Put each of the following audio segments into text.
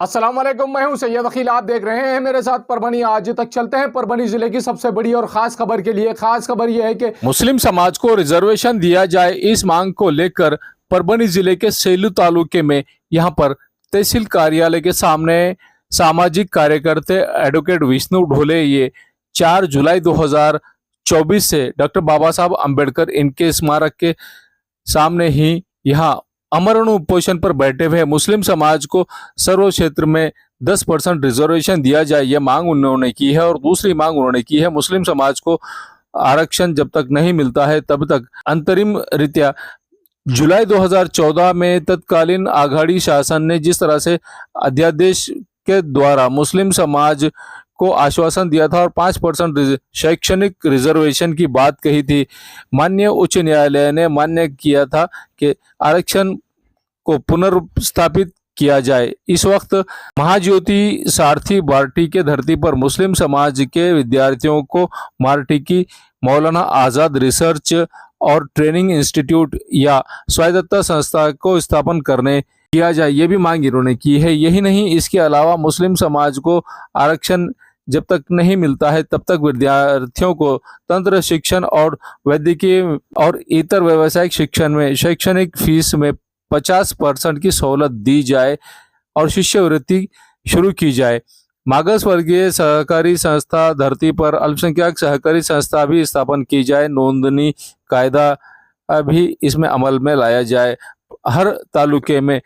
अस्सलाम वालेकुम, मैं हूं सैयद अखिल। आप देख रहे हैं मेरे साथ परभनी। आज तक चलते हैं परभनी जिले की सबसे बड़ी और खास खबर के लिए। खास खबर यह है कि मुस्लिम समाज को रिजर्वेशन दिया जाए, इस मांग को लेकर परभनी जिले के सेलू तालुके में यहां पर तहसील कार्यालय के सामने सामाजिक कार्यकर्ता एडवोकेट विष्णु ढोले ये 4 जुलाई 2024 से डॉक्टर बाबा साहब अम्बेडकर इनके स्मारक के सामने ही यहाँ अमरण उपोषण पर बैठे हुए मुस्लिम समाज को सर्व क्षेत्र में 10% रिजर्वेशन दिया जाए, यह मांग उन्होंने की है। और दूसरी मांग उन्होंने की है, मुस्लिम समाज को आरक्षण जब तक नहीं मिलता है तब तक अंतरिम रीत्या जुलाई 2014 में तत्कालीन आघाड़ी शासन ने जिस तरह से अध्यादेश के द्वारा मुस्लिम समाज को आश्वासन दिया था और 5% शैक्षणिक रिजर्वेशन की बात कही थी, माननीय उच्च न्यायालय ने मान्य किया था कि आरक्षण को पुनर्स्थापित किया जाए। इस वक्त महाज्योति सारथी बार्टी के धरती पर मुस्लिम समाज के विद्यार्थियों को मार्टी की मौलाना आज़ाद रिसर्च और ट्रेनिंग इंस्टीट्यूट या स्वायत्तता संस्था को स्थापन करने किया जाए, ये भी मांग इन्होंने की है। यही नहीं, इसके अलावा मुस्लिम समाज को आरक्षण जब तक नहीं मिलता है तब तक विद्यार्थियों को तंत्र शिक्षण और वैद्यकीय और इतर व्यावसायिक शिक्षण में शैक्षणिक फीस में 50% की सहूलत दी जाए और शिष्यवृत्ति शुरू की जाए। मागास वर्गीय सहकारी संस्था धरती पर अल्पसंख्यक सहकारी संस्था भी स्थापन की जाए। नोंदनी कायदा भी इसमें अमल में लाया जाए। हर तालुके में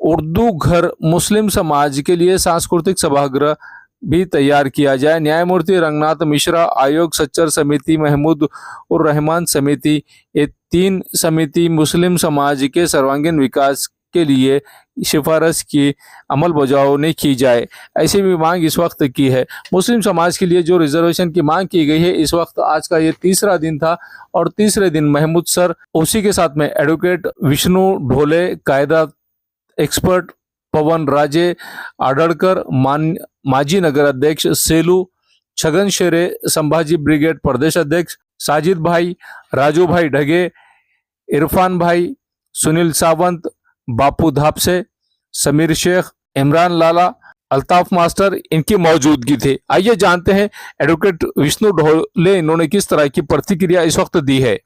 उर्दू घर, मुस्लिम समाज के लिए सांस्कृतिक सभागृह भी तैयार किया जाए। न्यायमूर्ति रंगनाथ मिश्रा आयोग, सच्चर समिति, महमूद उर रहमान समिति, ये 3 समिति मुस्लिम समाज के सर्वांगीण विकास के लिए सिफारिश की अमल बजावनी की जाए, ऐसी भी मांग इस वक्त की है। मुस्लिम समाज के लिए जो रिजर्वेशन की मांग की गई है, इस वक्त आज का ये तीसरा दिन था और तीसरे दिन महमूद सर, उसी के साथ में एडवोकेट विष्णु ढोले, कायदा एक्सपर्ट पवन राजे आडड़कर, माजी नगर अध्यक्ष सेलू, छगन शेरे, संभाजी ब्रिगेड प्रदेश अध्यक्ष, साजिद भाई, राजू भाई ढगे, इरफान भाई, सुनील सावंत, बापू धापसे, समीर शेख, इमरान लाला, अल्ताफ मास्टर इनकी मौजूदगी थे। आइए जानते हैं एडवोकेट विष्णु ढोले इन्होंने किस तरह की प्रतिक्रिया इस वक्त दी है।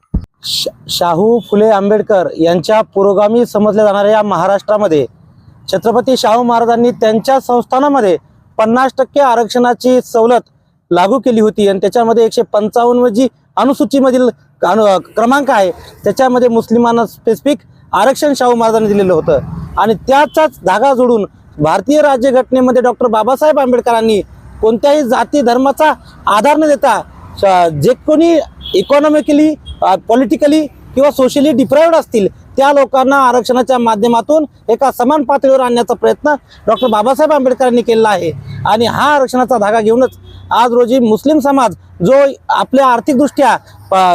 शाहू फुले आंबेडकर यांच्या पुरोगामी समजल्या जाणाऱ्या या महाराष्ट्रामध्ये छत्रपती शाहू महाराजांनी त्यांच्या संस्थानामध्ये 50% आरक्षणाची सवलत लागू केली होती आणि त्याच्यामध्ये 155 जी अनुसूचीमधील क्रमांक आहे त्याच्यामध्ये मुस्लिमांना स्पेसिफिक आरक्षण शाहू महाराजांनी दिलेलं होतं आणि त्याचाच धागा जोडून भारतीय राज्यघटनेमध्ये डॉक्टर बाबासाहेब आंबेडकरांनी कोणत्याही जाती धर्माचा आधार न देता जे कोणी इकॉनॉमिकली, पॉलिटिकली किंवा सोशली डिप्राइव्ड असतील त्या लोकांना आरक्षणाच्या माध्यमातून एका समान पातळीवर आणण्याचा प्रयत्न डॉक्टर बाबासाहेब आंबेडकरांनी केलेला आहे आणि हा आरक्षणाचा धागा घेऊनच आज रोजी मुस्लिम समाज जो आपल्या आर्थिकदृष्ट्या,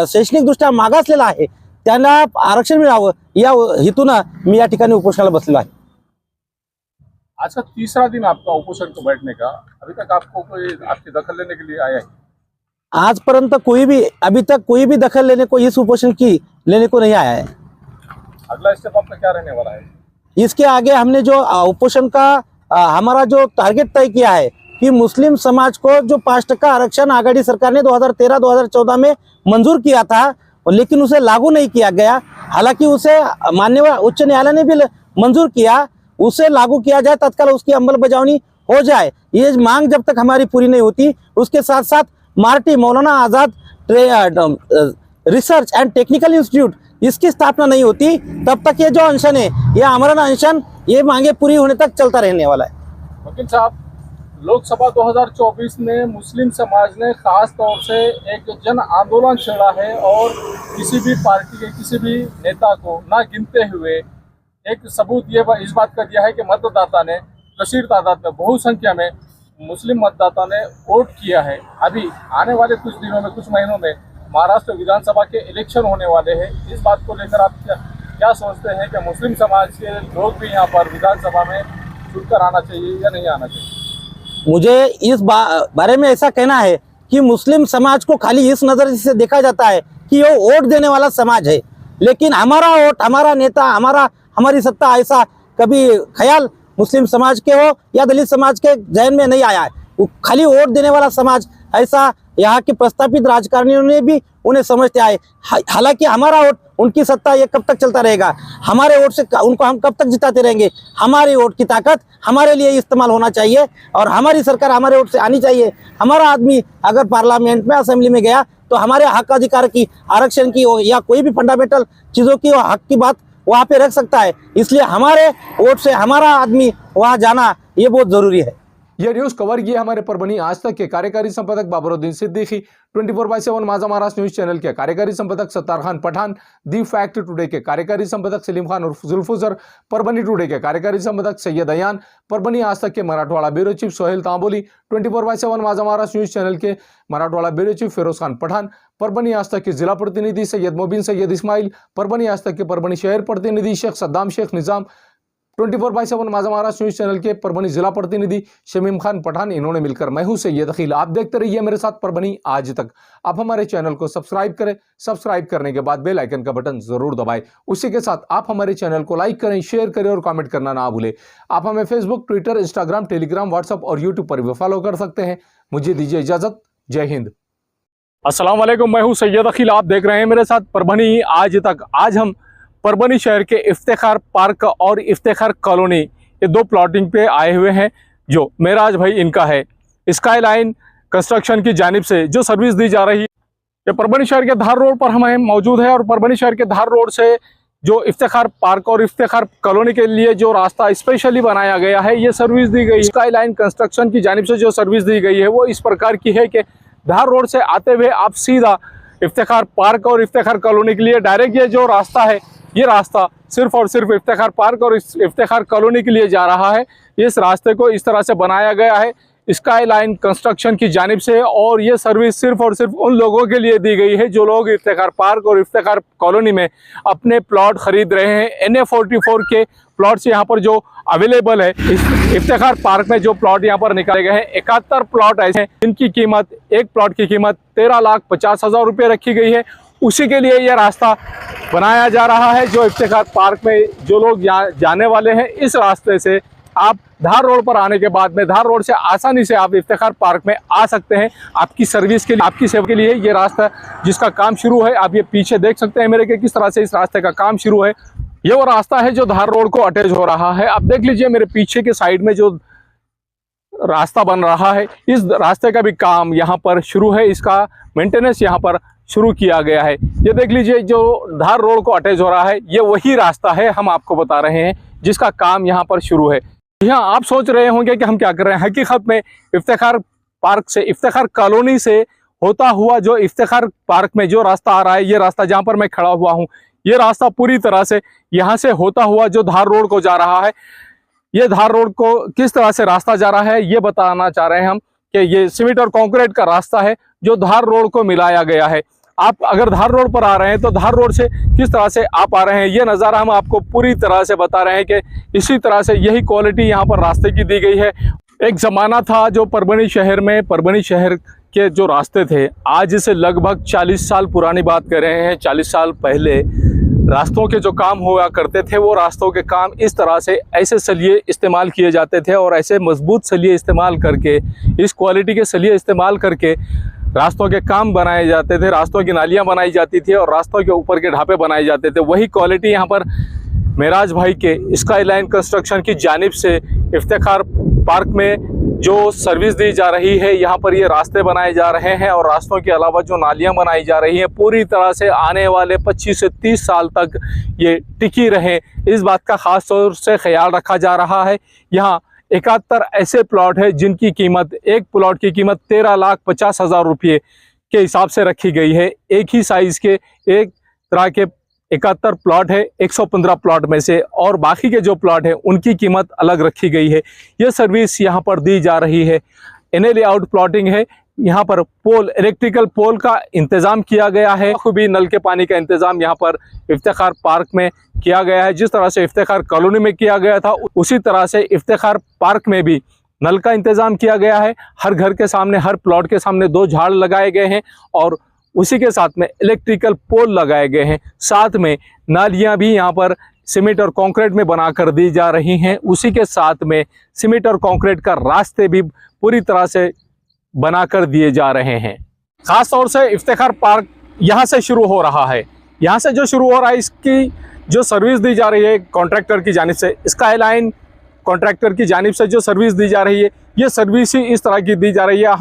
शैक्षणिकदृष्ट्या मागासलेला आहे त्यांना आरक्षण मिळावं या हेतून मी या ठिकाणी उपोषणाला बसलेलो आहे। आज का तीसरा दिन आपका उपोषण को बैठने का, अभी तक आपको कोई आपकी दखल लेने के लिए आया है? आज परंतु अभी तक कोई भी दखल लेने को इस उपोषण की लेने को नहीं आया है। अगला स्टेप आपका क्या रहने वाला है? इसके आगे हमने जो उपोषण का हमारा जो टारगेट तय किया है कि मुस्लिम समाज को जो 5% आरक्षण आघाड़ी सरकार ने 2013-2014 में मंजूर किया था, लेकिन उसे लागू नहीं किया गया। हालांकि उसे माननीय उच्च न्यायालय ने भी मंजूर किया, उसे लागू किया जाए, तत्काल उसकी अंमलबजावनी हो जाए। ये मांग जब तक हमारी पूरी नहीं होती, उसके साथ साथ Marty Maulana Azad research and technical institute इसकी स्थापना नहीं होती, तब तक ये जो अनशन है, ये आमरण अनशन, ये मांगे पूरी होने तक चलता रहने वाला है। वकील साहब, लोकसभा 2024 में मुस्लिम समाज ने खास तौर से एक जन आंदोलन छेड़ा है और किसी भी पार्टी के किसी भी नेता को ना गिनते हुए एक सबूत ये इस बात का दिया है कि मतदाता ने कसीर तादाद में, बहुसंख्या में मुस्लिम मतदाता ने वोट किया है। अभी आने वाले कुछ दिनों में, कुछ महीनों में महाराष्ट्र विधानसभा के इलेक्शन होने वाले हैं। इस बात को लेकर आप क्या सोचते हैं कि मुस्लिम समाज के लोग भी यहाँ पर विधानसभा में जुड़कर आना चाहिए या नहीं आना चाहिए? मुझे इस बारे में ऐसा कहना है कि मुस्लिम समाज को खाली इस नज़र से देखा जाता है कि वो वोट देने वाला समाज है, लेकिन हमारा वोट, हमारा नेता, हमारी सत्ता, ऐसा कभी ख्याल मुस्लिम समाज के हो या दलित समाज के जहन में नहीं आया है। वो खाली वोट देने वाला समाज, ऐसा यहाँ के प्रस्तापित राजकारणियों ने भी उन्हें समझते आए। हालांकि हमारा वोट, उनकी सत्ता ये कब तक चलता रहेगा, हमारे वोट से उनको हम कब तक जिताते रहेंगे। हमारी वोट की ताकत हमारे लिए इस्तेमाल होना चाहिए और हमारी सरकार हमारे वोट से आनी चाहिए। हमारा आदमी अगर पार्लियामेंट में, असेंबली में गया तो हमारे हक अधिकार की, आरक्षण की या कोई भी फंडामेंटल चीज़ों की हक की बात वहाँ पे रख सकता है। इसलिए हमारे वोट से हमारा आदमी वहाँ जाना ये बहुत ज़रूरी है। यह न्यूज कवर किए हमारे परभनी आज तक के कार्यकारी संपादक बाबरुद्दीन सिद्दीकी, 24/7 माझा महाराष्ट्र न्यूज चैनल के कार्यकारी संपादक Sattar Khan Pathan, the fact today के कार्यकारी संपादक सलीम खान उर्फ जुल्फुजर, परभनी टुडे के कार्यकारी संपादक सैयद अयान, परभनी आज तक के मराठवाड़ा ब्यूरो चीफ सोहेल तांबोली, 24/7 माझा महाराष्ट्र न्यूज चैनल के मराठवाड़ा ब्यूरो चीफ फिरोज खान पठान, परभनी आज तक के जिला प्रतिनिधि सैयद मोबिन सैयद इस्माइल, परभनी आज तक के परभनी शहर प्रतिनिधि शेख सद्दाम शेख निजाम, 24/7 माझा महाराष्ट्र न्यूज चैनल के परभनी जिला प्रतिनिधि शमीम खान पठान, इन्होंने मिलकर मैं हूं सैयद अखिल। आप देखते रहिए मेरे साथ परभनी आज तक। आप हमारे चैनल को सब्सक्राइब करें, सब्सक्राइब करने के बाद बेल आइकन का बटन जरूर दबाएं। उसी के साथ आप हमारे चैनल को लाइक करें, शेयर करें और कमेंट करना ना भूलें। आप हमें Facebook, Twitter, Instagram, Telegram, WhatsApp और यूट्यूब पर भी फॉलो कर सकते हैं। मुझे दीजिए इजाजत। जय हिंद। अस्सलाम वालेकुम, मैं हूं सैयद अखिल। आप देख रहे हैं मेरे साथ परभनी आज तक। आज हम परभनी शहर के इफ्तिखार पार्क और इफ्तिखार कॉलोनी, ये दो प्लॉटिंग पे आए हुए हैं जो मेराज भाई इनका है। स्काई लाइन कंस्ट्रक्शन की जानिब से जो सर्विस दी जा रही है, ये परभनी शहर के धार रोड पर हम मौजूद है। और परभनी शहर के धार रोड से जो इफ्तिखार पार्क और इफ्तिखार कॉलोनी के लिए जो रास्ता स्पेशली बनाया गया है, ये सर्विस दी गई। स्काई लाइन कंस्ट्रक्शन की जानिब से जो सर्विस दी गई है वो इस प्रकार की है कि धार रोड से आते हुए आप सीधा इफ्तिखार पार्क और इफ्तिखार कॉलोनी के लिए डायरेक्ट ये जो रास्ता है, ये रास्ता सिर्फ और सिर्फ इफ्तिखार पार्क और इफ्तिखार कॉलोनी के लिए जा रहा है। इस रास्ते को इस तरह से बनाया गया है स्काई लाइन कंस्ट्रक्शन की जानिब से, और ये सर्विस सिर्फ और सिर्फ उन लोगों के लिए दी गई है जो लोग इफ्तिखार पार्क और इफ्तिखार कॉलोनी में अपने प्लॉट खरीद रहे हैं। NA44 के प्लॉट्स यहाँ पर जो अवेलेबल है, इस इफ्तिखार पार्क में जो प्लॉट यहाँ पर निकाले गए हैं, 71 प्लॉट ऐसे हैं जिनकी कीमत, एक प्लॉट की कीमत 13,50,000 रुपये रखी गई है। उसी के लिए यह रास्ता बनाया जा रहा है जो इफ्तिखार पार्क में जो लोग जाने वाले हैं। इस रास्ते से आप धार रोड पर आने के बाद में धार रोड से आसानी से आप इफ्तिखार पार्क में आ सकते हैं। आपकी सर्विस के लिए, आपकी सेवा के लिए ये रास्ता जिसका काम शुरू है, आप ये पीछे देख सकते हैं मेरे के किस तरह से इस रास्ते का काम शुरू है। ये वो रास्ता है जो धार रोड को अटैच हो रहा है। आप देख लीजिए मेरे पीछे के साइड में जो रास्ता बन रहा है, इस रास्ते का भी काम यहाँ पर शुरू है। इसका मेंटेनेंस यहाँ पर शुरू किया गया है। ये देख लीजिए जो धार रोड को अटैच हो रहा है, ये वही रास्ता है हम आपको बता रहे हैं जिसका काम यहाँ पर शुरू है। यहाँ आप सोच रहे होंगे कि हम क्या कर रहे हैं। हकीकत में इफ्तिखार पार्क से, इफ्तिखार कॉलोनी से होता हुआ जो इफ्तिखार पार्क में जो रास्ता आ रहा है, ये रास्ता जहाँ पर मैं खड़ा हुआ हूँ, ये रास्ता पूरी तरह से यहाँ से होता हुआ जो धार रोड को जा रहा है, ये धार रोड को किस तरह से रास्ता जा रहा है ये बताना चाह रहे हैं हम कि ये सीमेंट और कंक्रीट का रास्ता है जो धार रोड को मिलाया गया है। आप अगर धार रोड पर आ रहे हैं तो धार रोड से किस तरह से आप आ रहे हैं ये नज़ारा हम आपको पूरी तरह से बता रहे हैं कि इसी तरह से यही क्वालिटी यहाँ पर रास्ते की दी गई है। एक ज़माना था जो परभनी शहर में, परभनी शहर के जो रास्ते थे, आज से लगभग 40 साल पुरानी बात कर रहे हैं। 40 साल पहले रास्तों के जो काम हुआ करते थे, वो रास्तों के काम इस तरह से ऐसे सलिए इस्तेमाल किए जाते थे और ऐसे मजबूत सलिए इस्तेमाल करके, इस क्वालिटी के सलिए इस्तेमाल करके रास्तों के काम बनाए जाते थे, रास्तों की नालियां बनाई जाती थी और रास्तों के ऊपर के ढापे बनाए जाते थे। वही क्वालिटी यहाँ पर मेराज भाई के स्काई लाइन कंस्ट्रक्शन की जानिब से इफ्तिखार पार्क में जो सर्विस दी जा रही है, यहाँ पर ये रास्ते बनाए जा रहे हैं और रास्तों के अलावा जो नालियां बनाई जा रही हैं, पूरी तरह से आने वाले 25 से 30 साल तक ये टिकी रहे, इस बात का ख़ास तौर से ख्याल रखा जा रहा है। यहाँ 71 ऐसे प्लॉट है जिनकी कीमत, एक प्लॉट की कीमत 13,50,000 रुपये के हिसाब से रखी गई है। एक ही साइज़ के, एक तरह के 71 प्लॉट है 115 प्लॉट में से, और बाकी के जो प्लॉट है उनकी कीमत अलग रखी गई है। यह सर्विस यहाँ पर दी जा रही है। NA लेआउट प्लॉटिंग है। यहाँ पर पोल, इलेक्ट्रिकल पोल का इंतज़ाम किया गया है। खूबी नल के पानी का इंतज़ाम यहाँ पर इफ्तिखार पार्क में किया गया है। जिस तरह से इफ्तिखार कॉलोनी में किया गया था, उसी तरह से इफ्तिखार पार्क में भी नल का इंतज़ाम किया गया है। हर घर के सामने, हर प्लॉट के सामने 2 झाड़ लगाए गए हैं और उसी के साथ में इलेक्ट्रिकल पोल लगाए गए हैं। साथ में नालियां भी यहाँ पर सीमेंट और कंक्रीट में बनाकर दी जा रही हैं, उसी के साथ में सीमेंट और कंक्रीट का रास्ते भी पूरी तरह से बनाकर दिए जा रहे हैं। खास तौर से इफ्तिखार पार्क यहाँ से शुरू हो रहा है। यहाँ से जो शुरू हो रहा है, इसकी जो सर्विस दी जा रही है कॉन्ट्रैक्टर की जानिब से, स्काई लाइन कॉन्ट्रैक्टर की जानिब से जो सर्विस दी जा रही है, ये सर्विस ही इस तरह की दी जा रही है।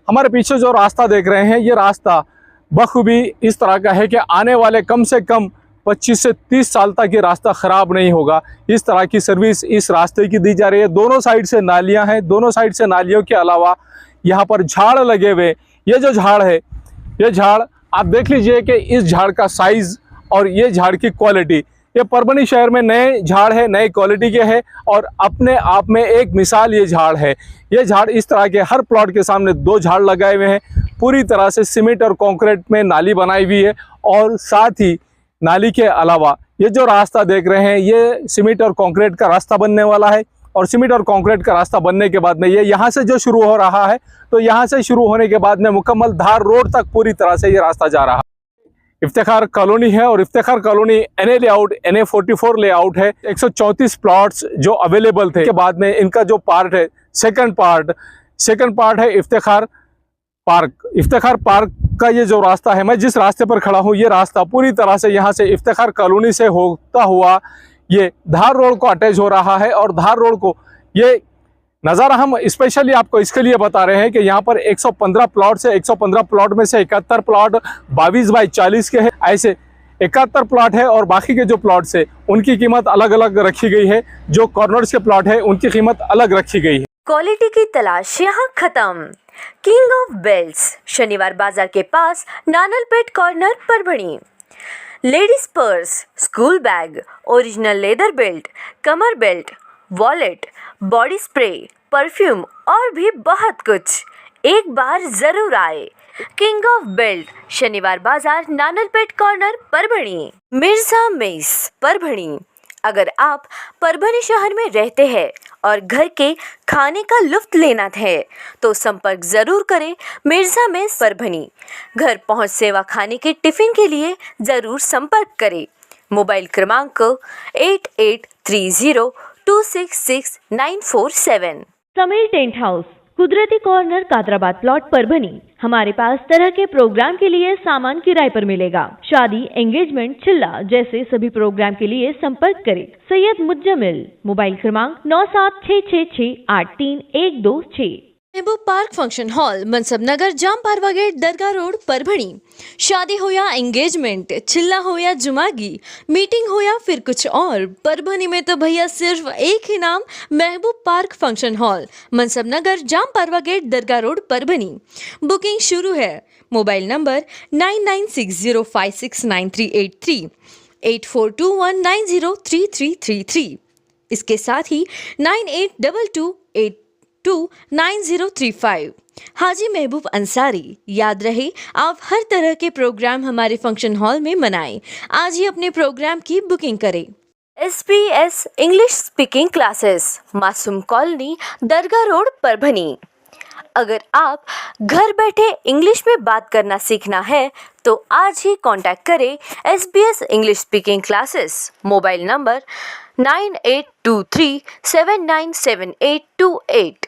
हमारे पीछे जो रास्ता देख रहे हैं, ये रास्ता बखूबी इस तरह का है कि आने वाले कम से कम 25 से 30 साल तक ये रास्ता ख़राब नहीं होगा। इस तरह की सर्विस इस रास्ते की दी जा रही है। दोनों साइड से नालियां हैं, दोनों साइड से नालियों के अलावा यहाँ पर झाड़ लगे हुए। ये जो झाड़ है, ये झाड़ आप देख लीजिए कि इस झाड़ का साइज़ और ये झाड़ की क्वालिटी, ये परभणी शहर में नए झाड़ है, नए क्वालिटी के हैं और अपने आप में एक मिसाल ये झाड़ है। ये झाड़ इस तरह के हर प्लॉट के सामने 2 झाड़ लगाए हुए हैं। पूरी तरह से सीमेंट और कंक्रीट में नाली बनाई हुई है और साथ ही नाली के अलावा ये जो रास्ता देख रहे हैं, ये सीमेंट और कंक्रीट का रास्ता बनने वाला है। और सीमेंट और कंक्रीट का रास्ता बनने के बाद में ये यहाँ से जो शुरू हो रहा है, तो यहाँ से शुरू होने के बाद में मुकम्मल धार रोड तक पूरी तरह से ये रास्ता जा रहा है। इफ्तिखार कॉलोनी है और Iftikhar colony NA layout, NA 44 layout है। 134 प्लॉट्स जो अवेलेबल थे, के बाद में इनका जो पार्ट है, सेकंड पार्ट है इफ्तिखार पार्क। इफ्तिखार पार्क का ये जो रास्ता है, मैं जिस रास्ते पर खड़ा हूँ, ये रास्ता पूरी तरह से यहाँ से इफ्तिखार कॉलोनी से होता हुआ ये धार रोड को अटैच हो रहा है। और धार रोड को ये नज़ारा हम स्पेशली आपको इसके लिए बता रहे हैं कि यहाँ पर 115 प्लॉट से 115 प्लॉट में से 71 प्लॉट 22 बाई 40 के हैं। ऐसे 71 प्लॉट है और बाकी के जो प्लॉट्स है उनकी कीमत अलग अलग रखी गई है। जो कॉर्नर्स के प्लॉट है उनकी कीमत अलग रखी गई है। क्वालिटी की तलाश यहाँ खत्म। किंग ऑफ बेल्ट्स, शनिवार बाजार के पास, Nanalpeth corner, Parbhani. Ladies purse, school bag, original leather belt, कमर belt, wallet, body spray, perfume और भी बहुत कुछ। एक बार जरूर आए। किंग ऑफ बेल्ट, शनिवार बाजार, नानलपेट कॉर्नर, परभणी। मिर्जा मेस, परभणी। अगर आप परभणी शहर में रहते हैं और घर के खाने का लुत्फ लेना है तो संपर्क जरूर करें मिर्जा मेस, परभणी। घर पहुंच सेवा खाने के टिफिन के लिए जरूर संपर्क करें। मोबाइल क्रमांक 8830266947। समीर टेंट हाउस, कुदरती कॉर्नर, कादराबाद प्लॉट, परभणी। हमारे पास तरह के प्रोग्राम के लिए सामान किराए पर मिलेगा। शादी, एंगेजमेंट, चिल्ला जैसे सभी प्रोग्राम के लिए संपर्क करें सैयद मुज्जमिल। मोबाइल क्रमांक 9766683126। महबूब पार्क फंक्शन हॉल, मनसब नगर, जाम पारवा गेट, दरगाह रोड, परभणी। शादी हो या एंगेजमेंट, चिल्ला हो या जुमागी, मीटिंग हो या फिर कुछ और, परभणी में तो भैया सिर्फ एक ही नाम, महबूब पार्क फंक्शन हॉल, मनसब नगर, जाम पारवा गेट, दरगाह रोड, परभणी। बुकिंग शुरू है। Mobile number 9960569383, 8421903333। इसके साथ ही 9822829035। हाजी महबूब अंसारी। याद रहे, आप हर तरह के प्रोग्राम हमारे फंक्शन हॉल में मनाएं। आज ही अपने प्रोग्राम की बुकिंग करें। SPS इंग्लिश स्पीकिंग क्लासेस, मासूम कॉलोनी, दरगाह रोड, परभणी। अगर आप घर बैठे इंग्लिश में बात करना सीखना है तो आज ही कांटेक्ट करें SBS English speaking classes. Mobile number 9823797828।